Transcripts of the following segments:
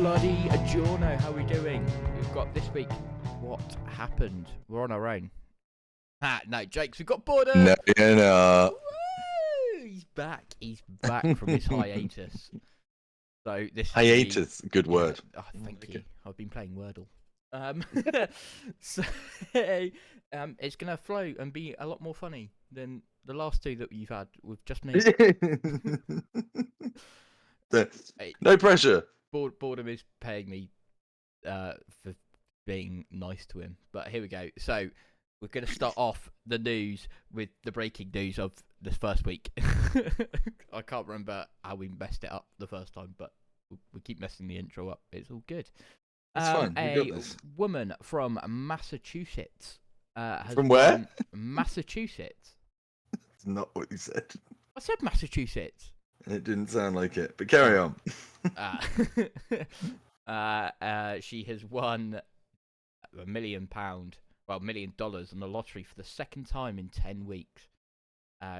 bloody Giorno, how are we doing? We've got this week, what happened? We're on our own. No, Jakes, we've got Boredom! No, you know. Woo! He's back from his hiatus. So this is Hiatus, good word. Oh, thank you. I've been playing Wordle. So it's gonna flow and be a lot more funny than the last two that you've had with just me. No pressure. Boredom is paying me for being nice to him. But here we go. So we're going to start off the news with the breaking news of this first week. I can't remember how we messed it up the first time, but we keep messing the intro up. It's all good. It's fine. A woman from Massachusetts has from where? won Massachusetts. It's not what you said. I said Massachusetts. It didn't sound like it, but carry on. She has won £1 million, $1 million on the lottery for the second time in 10 weeks.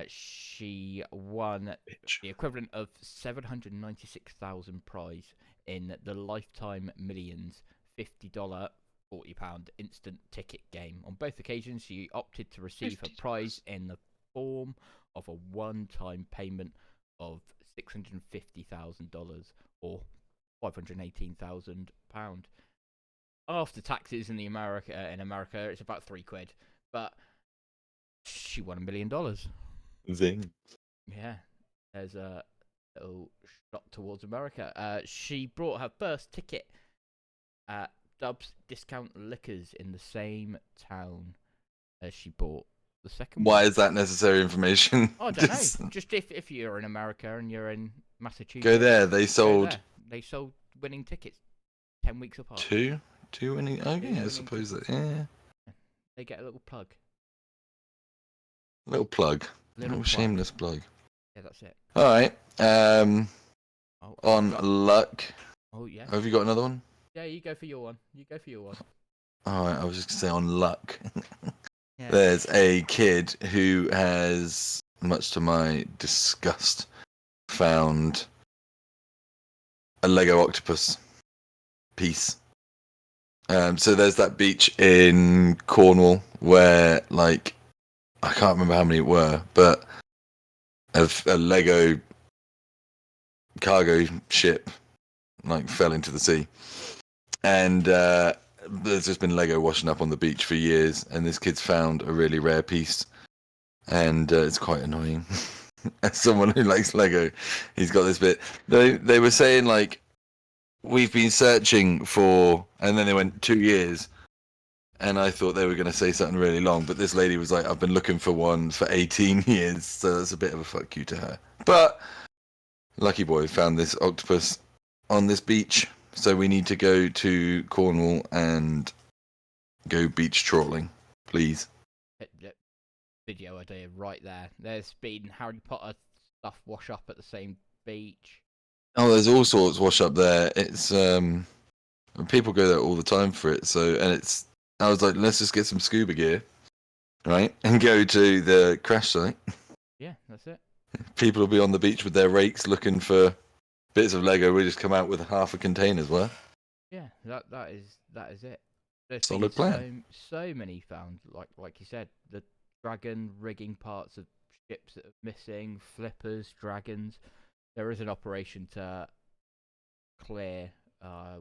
She won the equivalent of 796,000 prize in the Lifetime Millions $50, £40 instant ticket game. On both occasions, she opted to receive her prize in the form of a one-time payment of $650,000 or £518,000. After taxes in America, it's about £3, but she won $1 million. Zing. Yeah, there's a little shot towards America. She brought her first ticket at Dub's Discount Liquors in the same town as she bought the second one. Why is that necessary information? I don't know. Just if you're in America and you're in Massachusetts, go there. They sold winning tickets 10 weeks apart. Two winning. Oh yeah, I suppose that. Yeah. They get a little plug. Little plug. Little shameless plug. Yeah, that's it. All right. On luck. Oh yeah. Have you got another one? Yeah, you go for your one. All right. I was just gonna say on luck. Yeah. There's a kid who has, much to my disgust, found a Lego octopus piece. So there's that beach in Cornwall where, like, I can't remember how many it were, but a Lego cargo ship, like, fell into the sea. And there's just been Lego washing up on the beach for years, and this kid's found a really rare piece, and it's quite annoying. As someone who likes Lego, he's got this bit. They were saying, like, we've been searching for, and then they went 2 years, and I thought they were going to say something really long, but this lady was like, I've been looking for one for 18 years, so that's a bit of a fuck you to her. But lucky boy found this octopus on this beach, so we need to go to Cornwall and go beach trawling, please. Video idea right there. There's been Harry Potter stuff wash up at the same beach. Oh, there's all sorts wash up there. It's people go there all the time for it. So, and it's, I was like, let's just get some scuba gear, right, and go to the crash site. Yeah, that's it. People will be on the beach with their rakes looking for bits of Lego. We just come out with half a container's worth. Yeah, that is it. There's solid plan. So many found, like you said, the dragon rigging parts of ships that are missing, flippers, dragons. There is an operation to clear,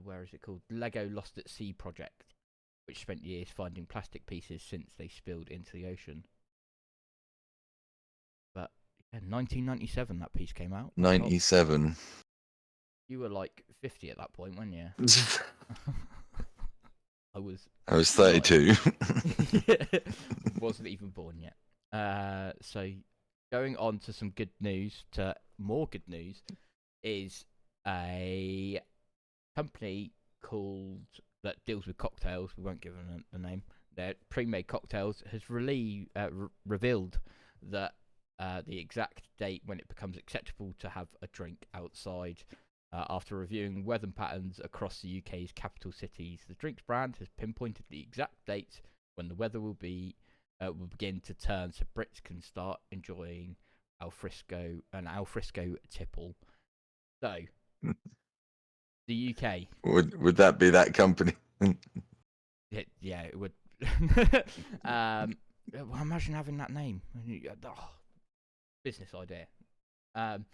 where is it called? Lego Lost at Sea project, which spent years finding plastic pieces since they spilled into the ocean. But yeah, 1997 that piece came out. 97. You were like 50 at that point, weren't you? I was 32. Wasn't even born yet. So going on to some good news, to more good news, is a company called that deals with cocktails. We won't give them the name. Their pre-made cocktails has revealed that the exact date when it becomes acceptable to have a drink outside. After reviewing weather patterns across the UK's capital cities, the drinks brand has pinpointed the exact dates when the weather will begin to turn, so Brits can start enjoying an al fresco tipple. So The UK. Would that be that company? Yeah, it would. Well, imagine having that name. Oh, business idea. Um,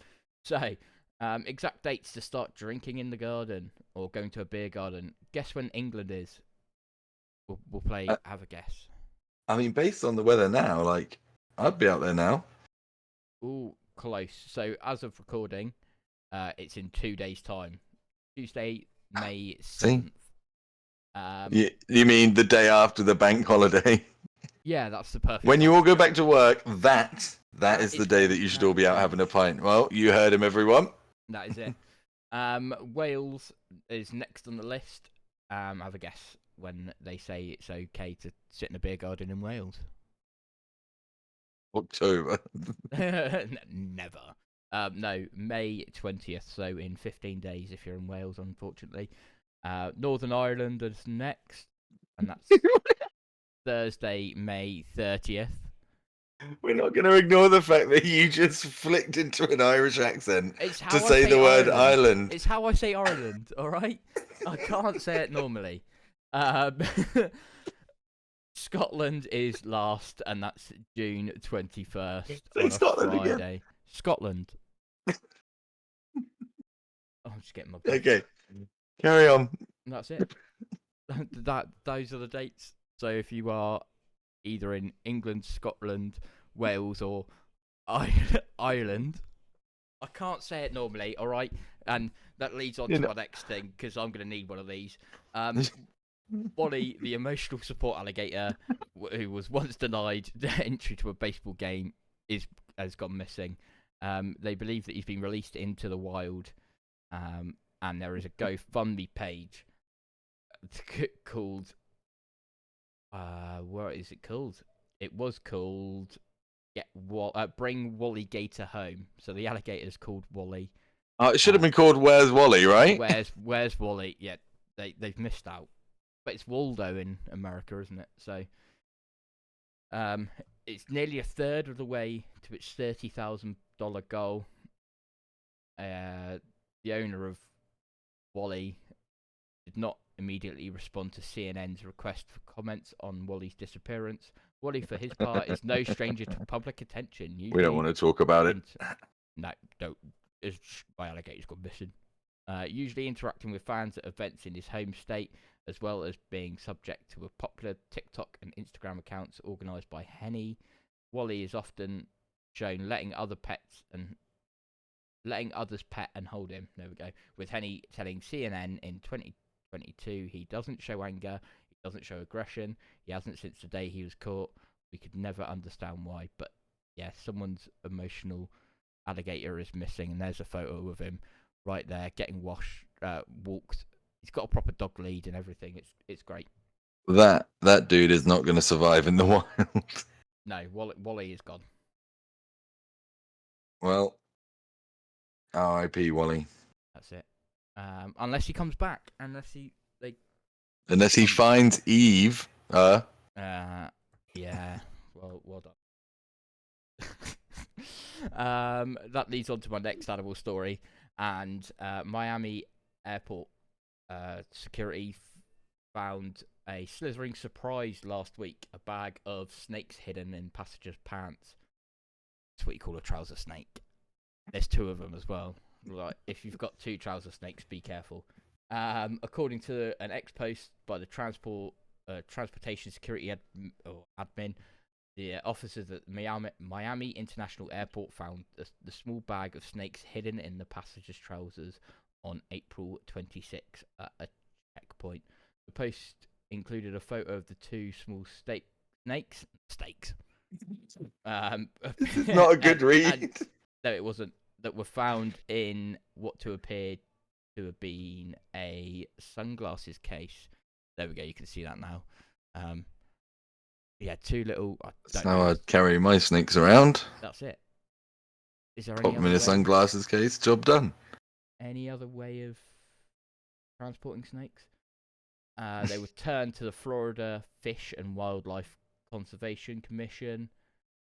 so, exact dates to start drinking in the garden or going to a beer garden. Guess when England is. We'll play. Uh, Have a guess. I mean, based on the weather now, like I'd be out there now. Ooh, close. So as of recording, it's in 2 days' time. Tuesday, May See, 7th. you mean the day after the bank holiday? Yeah, that's the perfect When time you all to go go. back to work, that is the is day when that you you can should have all your be out having a drinks. pint. Well, you heard him, everyone. That is it. Wales is next on the list. Have a guess when they say it's okay to sit in a beer garden in Wales. October. Never. No, May 20th. So in 15 days, if you're in Wales, unfortunately. Northern Ireland is next, and that's Thursday, May 30th. We're not going to ignore the fact that you just flicked into an Irish accent It's to how I say say the word Ireland. island. It's how I say Ireland, alright? I can't say it normally. Um, Scotland is last, and that's June 21st Say on a Scotland again. Friday. Scotland. Oh, I'm just getting my breath. Okay, carry on. And that's it. Those are the dates. So if you are either in England, Scotland, Wales, or Ireland, I can't say it normally, all right? And that leads on You to know, my next thing because I'm going to need one of these. Wally, the emotional support alligator, who was once denied entry to a baseball game, has gone missing. They believe that he's been released into the wild, and there is a GoFundMe page called. What is it called? It was called. Bring Wally Gator home. So the alligator's called Wally. it should have been called Where's Wally, right? Where's Wally? Yeah, they've missed out. But it's Waldo in America, isn't it? So, it's nearly a third of the way to its $30,000 goal. The owner of Wally did not immediately respond to CNN's request for comments on Wally's disappearance. Wally, for his part, is no stranger to public attention. We don't want to talk about it. No, don't. My alligator's gone missing. Usually interacting with fans at events in his home state, as well as being subject to a popular TikTok and Instagram accounts organised by Henny. Wally is often shown letting others pet and hold him. There we go. With Henny telling CNN in 2022 he doesn't show anger, he doesn't show aggression, he hasn't since the day he was caught. We could never understand why, but yeah, someone's emotional alligator is missing, and there's a photo of him right there getting walked. He's got a proper dog lead and everything. It's great. That dude is not going to survive in the wild. No, Wally is gone. Well, R.I.P. Wally. That's it. Unless he comes back, unless he finds Eve. Yeah. Well done. That leads on to my next animal story, and Miami airport security found a slithering surprise last week: a bag of snakes hidden in passengers' pants. That's what you call a trouser snake. There's two of them as well. Like, if you've got two trouser snakes, be careful. According to an ex-post by the transportation security admin, the officers at Miami International Airport found the small bag of snakes hidden in the passengers' trousers on April 26 at a checkpoint. The post included a photo of the two small snakes. This is not a good read. No, it wasn't. That were found in what to appear to have been a sunglasses case. There we go. You can see that now. Yeah, two little. That's how I carry my snakes around. That's it. Is there Pop any them other in a sunglasses case. Job done. Any other way of transporting snakes? They were turned to the Florida Fish and Wildlife Conservation Commission,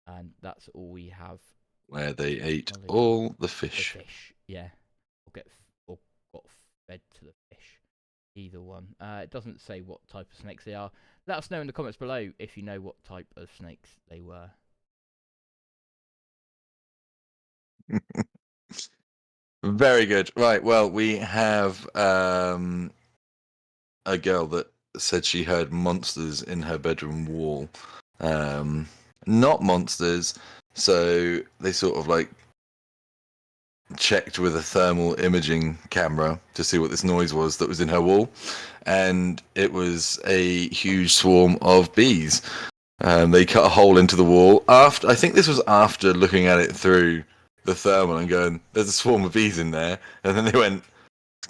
and that's all we have. Where they ate all the fish. Yeah. Or got fed to the fish. Either one. It doesn't say what type of snakes they are. Let us know in the comments below if you know what type of snakes they were. Very good. Right. Well, we have a girl that said she heard monsters in her bedroom wall. Not monsters. So they sort of like checked with a thermal imaging camera to see what this noise was that was in her wall, and it was a huge swarm of bees. They cut a hole into the wall after. I think this was after looking at it through the thermal and going, "There's a swarm of bees in there," and then they went,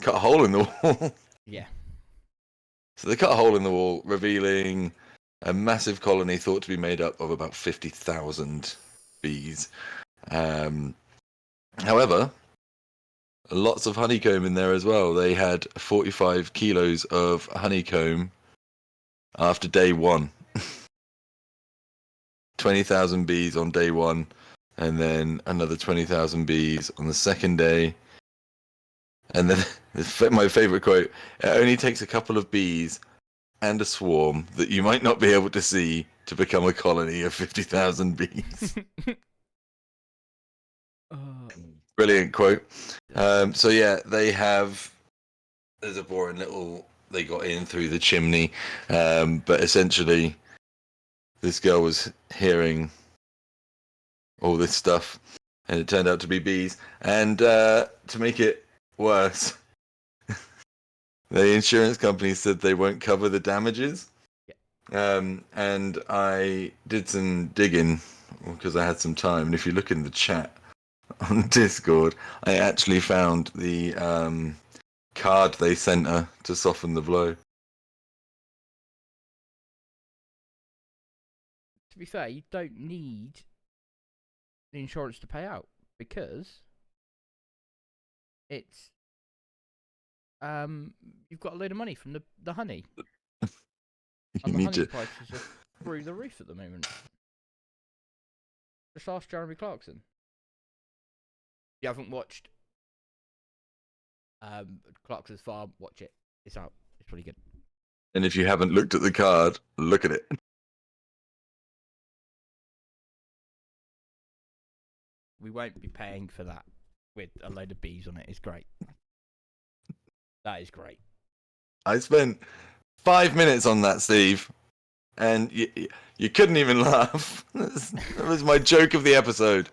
"Cut a hole in the wall." Yeah. So they cut a hole in the wall, revealing a massive colony thought to be made up of about 50,000 bees. However, lots of honeycomb in there as well. They had 45 kilos of honeycomb after day one. 20,000 bees on day one, and then another 20,000 bees on the second day. And then my favorite quote: "It only takes a couple of bees and a swarm that you might not be able to see to become a colony of 50,000 bees." Brilliant quote. So yeah, they have. There's a boring little. They got in through the chimney, but essentially, this girl was hearing all this stuff, and it turned out to be bees. And to make it worse, the insurance company said they won't cover the damages. And I did some digging because I had some time. And if you look in the chat on Discord, I actually found the card they sent her to soften the blow. To be fair, you don't need the insurance to pay out because it's you've got a load of money from the honey. And the honey prices are through the roof at the moment. Just ask Jeremy Clarkson. If you haven't watched Clarkson's Farm, watch it. It's out. It's pretty good. And if you haven't looked at the card, look at it. We won't be paying for that with a load of bees on it. It's great. That is great. I spent 5 minutes on that, Steve, and you couldn't even laugh. That was my joke of the episode.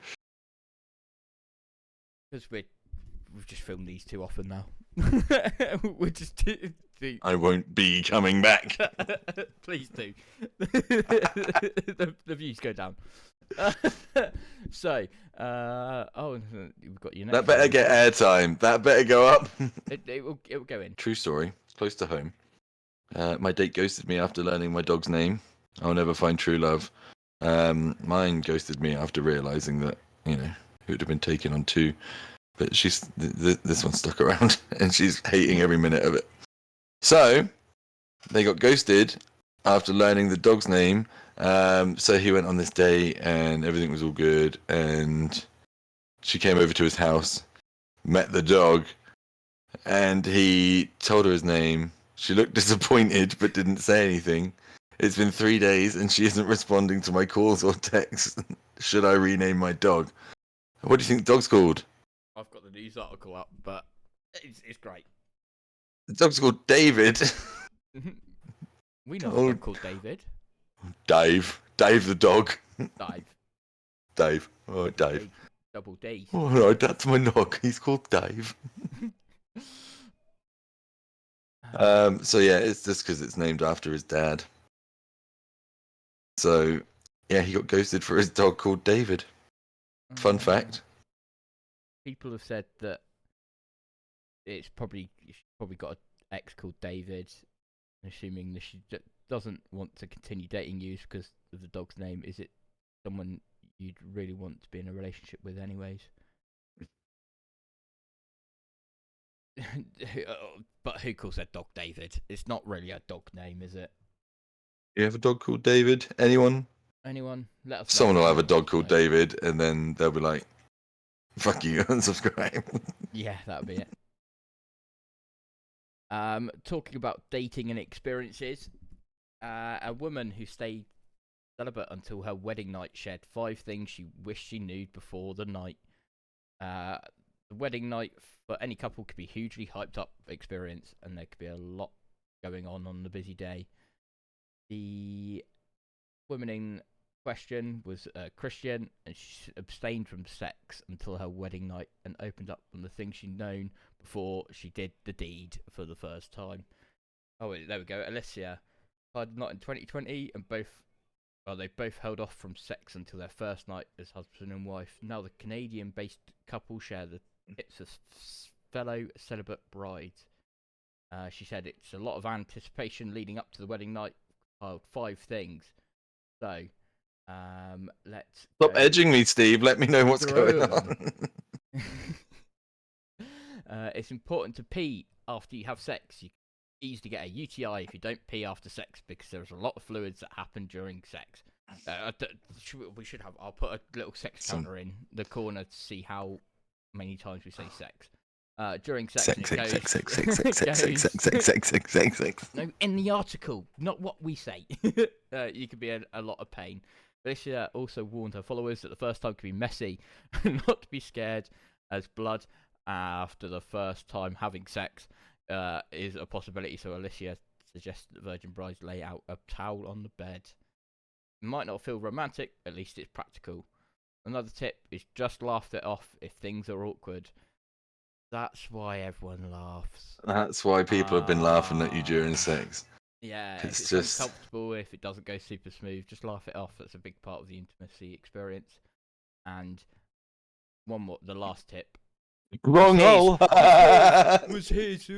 Because we've just filmed these too often now. We're just. I won't be coming back. Please do. The views go down. So, we've got your next. That better get airtime. That better go up. It will go in. True story. Close to home. My date ghosted me after learning my dog's name. I'll never find true love. Mine ghosted me after realizing that, it would have been taken on two. But this one stuck around, and she's hating every minute of it. So, they got ghosted after learning the dog's name. So he went on this date, and everything was all good. And she came over to his house, met the dog, and he told her his name. She looked disappointed, but didn't say anything. It's been 3 days, and she isn't responding to my calls or texts. Should I rename my dog? What do you think the dog's called? I've got the news article up, but it's great. The dog's called David. We know a dog called David. Dave the dog. Dave. Oh, Dave. Double D. All right, that's my dog. He's called Dave. So yeah, it's just because it's named after his dad. So yeah, he got ghosted for his dog called David. Fun fact. People have said that she's probably got an ex called David, assuming that she doesn't want to continue dating you because of the dog's name. Is it someone you'd really want to be in a relationship with anyways? But who calls their dog David? It's not really a dog name, is it? You have a dog called David? Anyone? Anyone? Let us know. Someone will have a dog called David, and then they'll be like, fuck you, unsubscribe. Yeah, that'll be it. Talking about dating and experiences, a woman who stayed celibate until her wedding night shared 5 things she wished she knew before the night. Uh, the wedding night for any couple could be a hugely hyped up experience, and there could be a lot going on the busy day. The woman in question was Christian, and she abstained from sex until her wedding night and opened up on the things she'd known before she did the deed for the first time. Oh, wait, there we go. Alicia had not in 2020, and they both held off from sex until their first night as husband and wife. Now the Canadian-based couple share the tips of fellow celibate brides. She said it's a lot of anticipation leading up to the wedding night. 5 things. So, let's Stop edging me, Steve. Let me know what's going on. It's important to pee after you have sex. You can easily get a UTI if you don't pee after sex because there's a lot of fluids that happen during sex. We should have. I'll put a little sex counter in the corner to see how many times we say sex. During sex. Sex. No, in the article, not what we say. You could be a lot of pain. Alicia also warned her followers that the first time could be messy, and not to be scared, as blood after the first time having sex is a possibility. So Alicia suggests that virgin brides lay out a towel on the bed. It might not feel romantic, at least it's practical. Another tip is just laugh it off if things are awkward. That's why everyone laughs. That's why people have been laughing at you during sex. Yeah, if it's just uncomfortable, if it doesn't go super smooth, just laugh it off. That's a big part of the intimacy experience. And one more, the last tip. Wrong hole. Was his.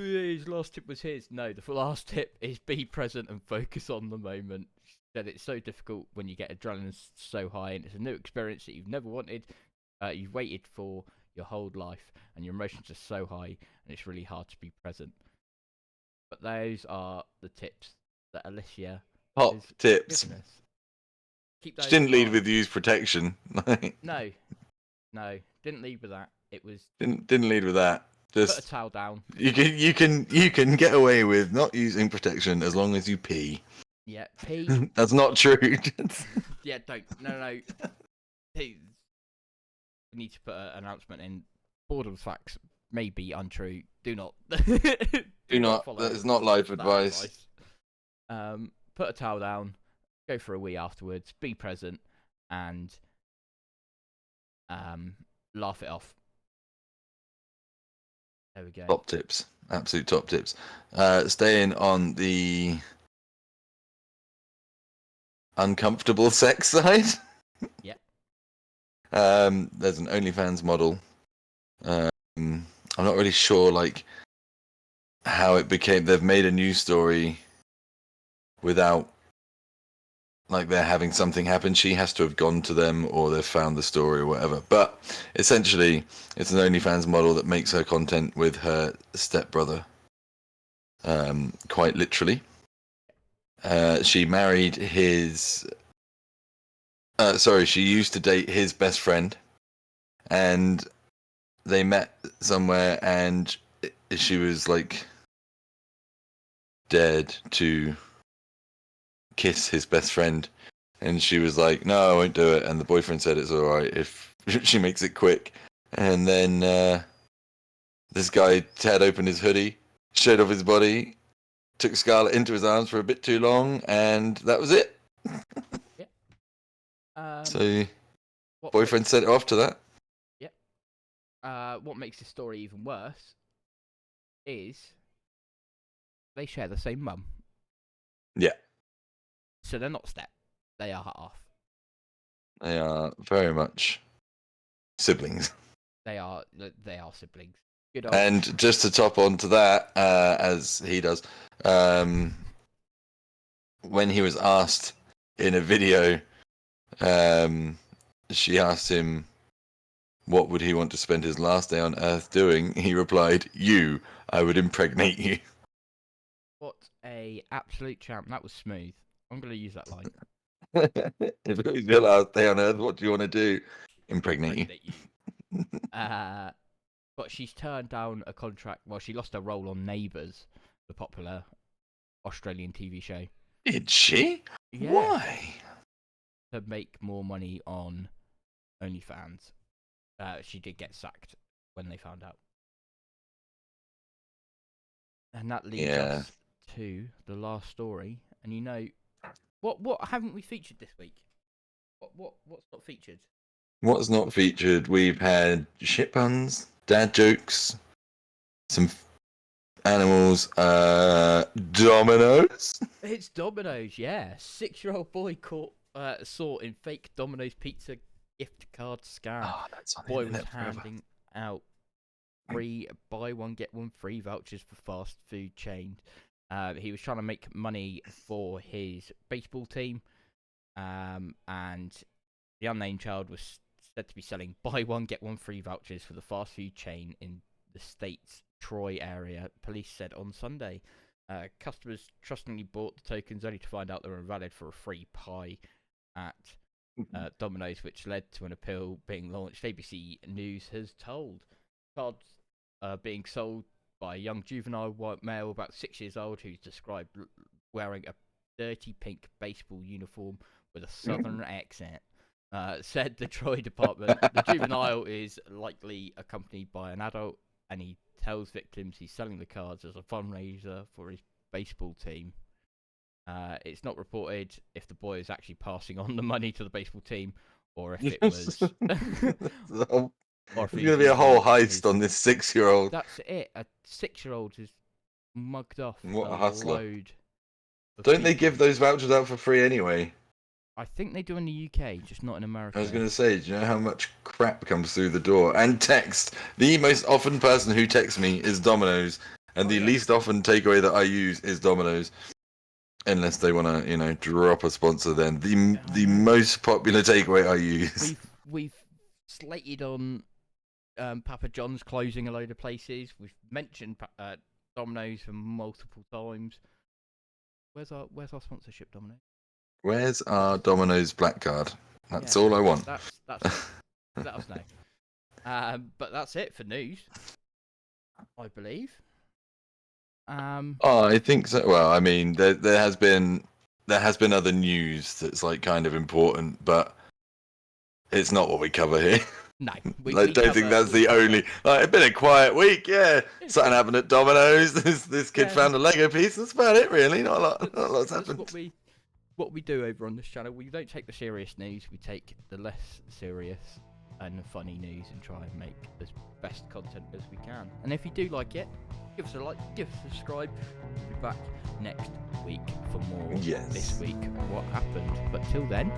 Last tip was his. No, the last tip is be present and focus on the moment. She said it's so difficult when you get adrenaline so high and it's a new experience that you've never wanted, you've waited for your whole life, and your emotions are so high, and it's really hard to be present. But those are the tips that Alicia Top tips. Keep those. She didn't lead with use protection. No, didn't lead with that. It was didn't lead with that. Just put a towel down. You can get away with not using protection as long as you pee. Yeah, pee. That's not true. Yeah, don't. No. Pee. We need to put an announcement in. Boredom facts may be untrue. Do not. Do not. That is not life advice. Put a towel down. Go for a wee afterwards. Be present and laugh it off. There we go. Top tips. Absolute top tips. Staying on the uncomfortable sex side. Yeah. There's an OnlyFans model. I'm not really sure like how it became. They've made a news story without like they're having something happen. She has to have gone to them, or they've found the story or whatever. But essentially, it's an OnlyFans model that makes her content with her stepbrother. Quite literally. She married his. She used to date his best friend, and they met somewhere, and she was like dared to kiss his best friend, and she was like, "No, I won't do it." And the boyfriend said it's all right if she makes it quick. And then this guy Ted opened his hoodie, showed off his body, took Scarlett into his arms for a bit too long, and that was it. Yeah. So boyfriend sent it off to that. Yeah. What makes this story even worse is they share the same mum. Yeah. So they're not step. They are half. They are very much siblings. They are siblings. Good old. And just to top onto that, as he does, when he was asked in a video, she asked him, what would he want to spend his last day on Earth doing? He replied, "You. I would impregnate you." What a absolute champ. That was smooth. I'm going to use that line. If it was your last day on Earth, what do you want to do? Impregnate you. But she's turned down a contract. Well, she lost her role on Neighbours the popular Australian TV show. Did she? Yeah. Why? To make more money on OnlyFans. She did get sacked when they found out. And that leads us to the last story. And you know, what haven't we featured this week? What's not featured? What's not featured? We've had shit puns, dad jokes, some animals, Dominoes. It's Dominoes, yeah. 6-year-old boy caught in fake Dominoes pizza gift card scam. Oh, that's on the Boy was internet forever. handing out free buy one get one free vouchers for fast food chain. He was trying to make money for his baseball team, and the unnamed child was said to be selling buy one get one free vouchers for the fast food chain in the state's Troy area. Police said on Sunday. Customers trustingly bought the tokens only to find out they were invalid for a free pie at Domino's, which led to an appeal being launched. ABC News has told. Cards being sold by a young juvenile white male about 6 years old who's described wearing a dirty pink baseball uniform with a southern accent. Said the Troy department. The juvenile is likely accompanied by an adult, and he tells victims he's selling the cards as a fundraiser for his baseball team. It's not reported if the boy is actually passing on the money to the baseball team, or if it was. There's going to be a whole heist on this 6-year-old. That's it. A 6-year-old is mugged off. What a hustler! Don't people. they give those vouchers out for free anyway? I think they do in the UK, just not in America. I was going to say, do you know how much crap comes through the door? And text. The most often person who texts me is Domino's, and the least often takeaway that I use is Domino's. Unless they want to, drop a sponsor, then the most popular takeaway I use. We've slated on Papa John's closing a load of places. We've mentioned Domino's for multiple times. Where's our sponsorship, Domino's? Where's our Domino's black card? That's all I want. That's let us know. But that's it for news, I believe. I think so. Well, I mean, there has been other news that's like kind of important, but it's not what we cover here. No, I don't think that's the only. It's been a quiet week. Yeah, something happened at Domino's. This kid found a Lego piece. That's about it, really. Not a lot's happened. What we do over on this channel, we don't take the serious news. We take the less serious and funny news and try and make the best content as we can. And if you do like it, give us a like, give us a subscribe. We'll be back next week for more. Yes. This week, what happened. But till then,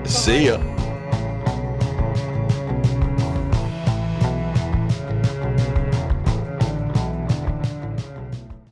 good. See ya.